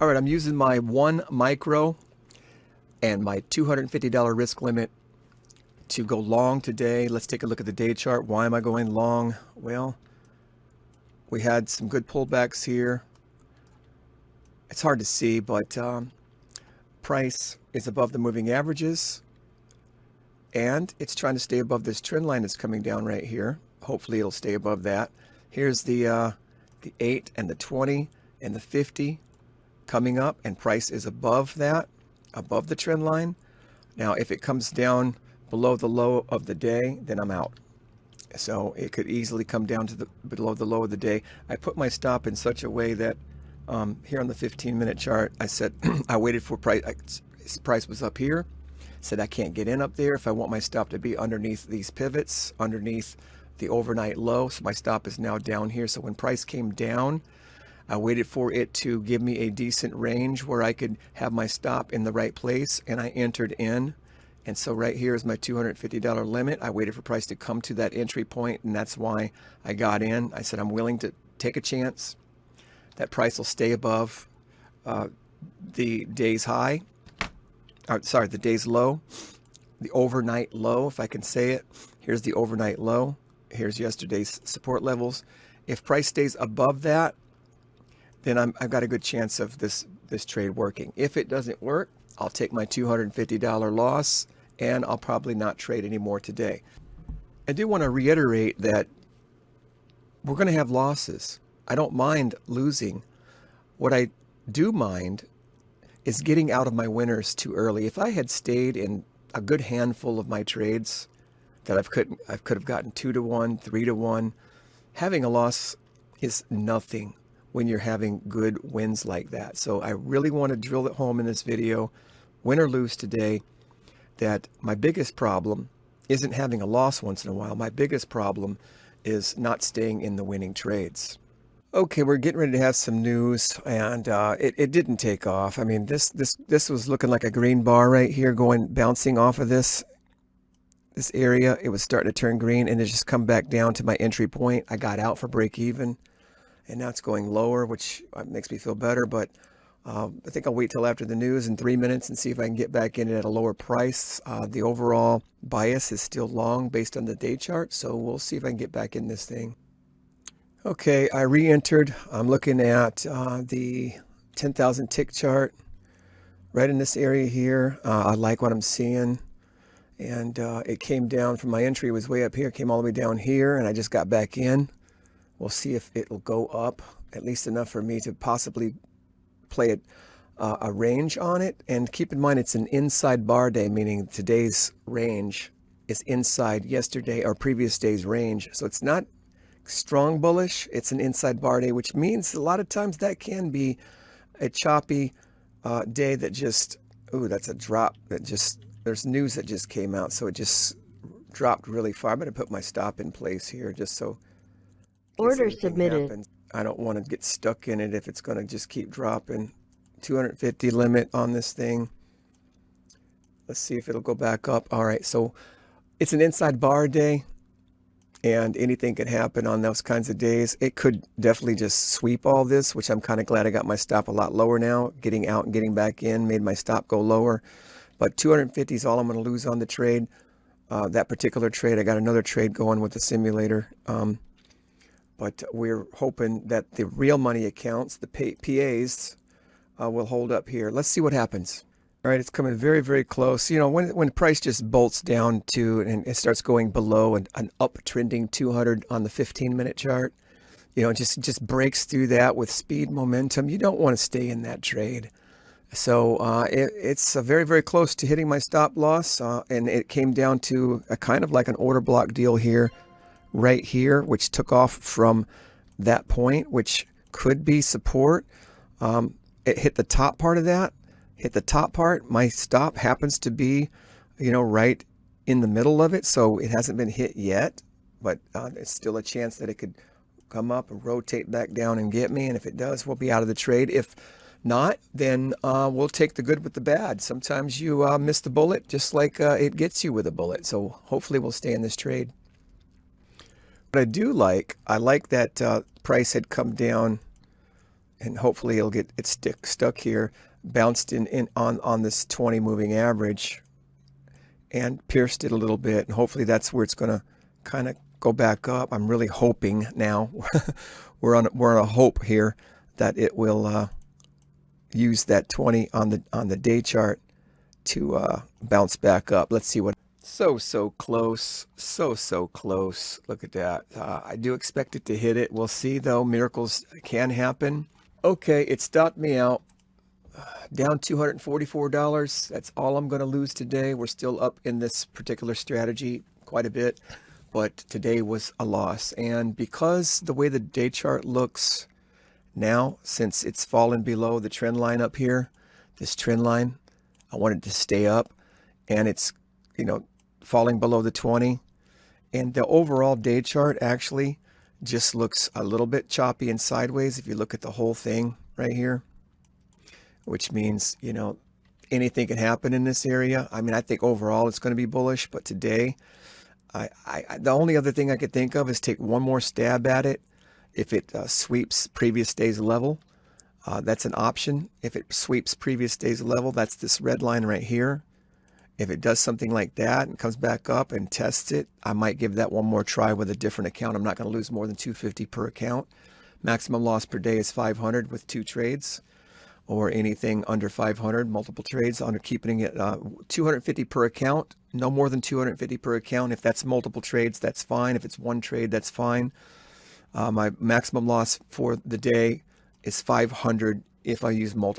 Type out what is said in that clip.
All right, I'm using my 1 micro and my $250 risk limit to go long today. Let's take a look at the day chart. Why am I going long? Well, we had some good pullbacks here. It's hard to see, but price is above the moving averages, and it's trying to stay above this trend line that's coming down right here. Hopefully it'll stay above that. Here's the 8 and the 20 and the 50 coming up, and price is above that, above the trend line. Now if it comes down below the low of the day, then I'm out. So it could easily come down to below the low of the day. I put my stop in such a way that here on the 15-minute chart, I said I waited for price. Price was up here. Said I can't get in up there if I want my stop to be underneath these pivots, underneath the overnight low. So my stop is now down here. So when price came down, I waited for it to give me a decent range where I could have my stop in the right place, and I entered in. And so right here is my $250 limit. I waited for price to come to that entry point, and that's why I got in. I said I'm willing to take a chance that price will stay above the day's high. The day's low, the overnight low, if I can say it. Here's the overnight low. Here's yesterday's support levels. If price stays above that, then I've got a good chance of this trade working. If it doesn't work, I'll take my $250 loss, and I'll probably not trade anymore today. I do want to reiterate that we're going to have losses. I don't mind losing. What I do mind is getting out of my winners too early. If I had stayed in a good handful of my trades that I could have gotten 2 to 1, 3 to 1, having a loss is nothing when you're having good wins like that. So I really want to drill it home in this video, win or lose today, that my biggest problem isn't having a loss once in a while. My biggest problem is not staying in the winning trades. Okay, we're getting ready to have some news, and it didn't take off. I mean, this was looking like a green bar right here, bouncing off of this area. It was starting to turn green, and it just come back down to my entry point. I got out for break even, and now it's going lower, which makes me feel better. But I think I'll wait till after the news in 3 minutes and see if I can get back in it at a lower price. The overall bias is still long based on the day chart, so we'll see if I can get back in this thing. Okay, I re-entered. I'm looking at the 10,000 tick chart right in this area here. I like what I'm seeing. And it came down from my entry. It was way up here, came all the way down here, and I just got back in. We'll see if it'll go up, at least enough for me to possibly play a range on it. And keep in mind, it's an inside bar day, meaning today's range is inside yesterday or previous day's range. So it's not strong bullish, it's an inside bar day, which means a lot of times that can be a choppy day that just, that's a drop that just, there's news that just came out, so it just dropped really far. I'm going to put my stop in place here just so order submitted happens. I don't want to get stuck in it if it's going to just keep dropping. 250 limit on this thing. Let's see if it'll go back up. All right, so it's an inside bar day, and anything can happen on those kinds of days. It could definitely just sweep all this, which I'm kind of glad I got my stop a lot lower now. Getting out and getting back in made my stop go lower. But 250 is all I'm going to lose on the trade. That particular trade, I got another trade going with the simulator. But we're hoping that the real money accounts, the PAs, will hold up here. Let's see what happens. All right, it's coming very, very close. You know, when price just bolts down to and it starts going below an uptrending 200 on the 15-minute chart, you know, just breaks through that with speed, momentum. You don't want to stay in that trade. So it's very, very close to hitting my stop loss, and it came down to a kind of like an order block deal here, right here, which took off from that point, which could be support. It hit the top part of that. Hit the top part. My stop happens to be, you know, right in the middle of it, so it hasn't been hit yet, but it's still a chance that it could come up and rotate back down and get me, and if it does, we'll be out of the trade. If not, then we'll take the good with the bad. Sometimes you miss the bullet just like it gets you with a bullet, so hopefully we'll stay in this trade. What I do like, I like that price had come down and hopefully it'll get it stuck here, bounced in on this 20 moving average, and pierced it a little bit, and hopefully that's where it's going to kind of go back up. I'm really hoping now. we're on a hope here that it will use that 20 on the day chart to bounce back up. Let's see what. So close, so close. Look at that. I do expect it to hit it. We'll see though. Miracles can happen. Okay, it stopped me out. Down $244. That's all I'm going to lose today. We're still up in this particular strategy quite a bit, but today was a loss. And because the way the day chart looks now, since it's fallen below the trend line up here, this trend line, I wanted to stay up, and it's, falling below the 20. And the overall day chart actually just looks a little bit choppy and sideways if you look at the whole thing right here, which means, anything can happen in this area. I mean, I think overall it's going to be bullish, but today, the only other thing I could think of is take one more stab at it. If it sweeps previous day's level, that's an option. If it sweeps previous day's level, that's this red line right here. If it does something like that and comes back up and tests it, I might give that one more try with a different account. I'm not going to lose more than $250 per account. Maximum loss per day is 500 with 2 trades, or anything under 500, multiple trades, under keeping it 250 per account, no more than 250 per account. If that's multiple trades, that's fine. If it's one trade, that's fine. My maximum loss for the day is 500 if I use multiple